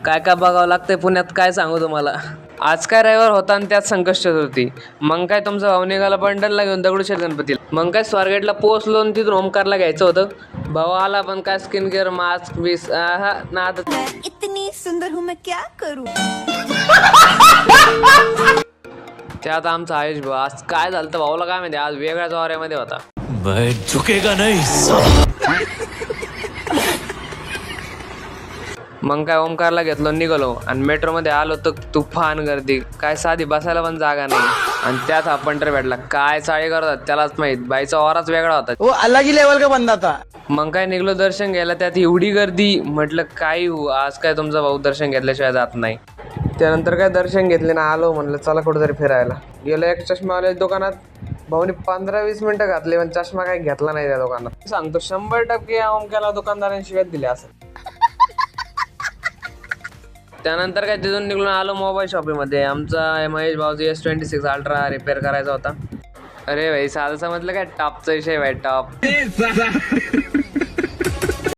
काय काय बघावं लागतंय पुण्यात काय सांगू तुम्हाला. आज काय रविवार होता आणि त्यात संकष्ट चतुर्थी. मग काय तुमचा भाऊ निघाला बंडलला घेऊन दगडूशेठ गणपतीला. मग काय स्वारगेटला पोहोचलो आणि तिथून ओमकारला घ्यायचं होतं. भाऊ आला पण काय स्किन केअर मास्क बीस ना इतनी सुंदर हूँ मैं क्या करूँ. त्यात आमचा आयुष भाऊ आज काय झालं तर भाऊला काय माहिती आज वेगळ्याच वाऱ्यामध्ये होता. झुकेगा नहीं. मग काय ओमकारला घेतलो निघालो आणि मेट्रोमध्ये आलो तर तुफान गर्दी. काय साधी बसायला पण जागा नाही आणि त्यात हा पंटर भेटला. काय चाळी करतात त्यालाच माहित. बाईचा वाराच वेगळा होता. वो अलग ही लेवल का बंदा था. मग काय निघलो दर्शन घ्यायला त्यात एवढी गर्दी. म्हटलं काय हो आज काय तुमचा भाऊ दर्शन घेतल्याशिवाय जात नाही. त्यानंतर काय दर्शन घेतले ना आलो म्हणलं चला कुठेतरी फिरायला. गेलो एक चष्मावाल्या दुकानात. भाऊनी 15-20 मिनिटं घातली पण चष्मा काही घेतला नाही त्या दुकानात. सांगतो 100% या ओमक्याला दुकानदारांनी शिव्यात दिल्या असं. त्यानंतर काय तिथून निघून आलो मोबाईल शॉपीमध्ये. आमचा महेश भाऊचा S26 अल्ट्रा रिपेअर करायचा होता. अरे भाई साधं समजलं काय टॉपचा विषय भाई टॉप.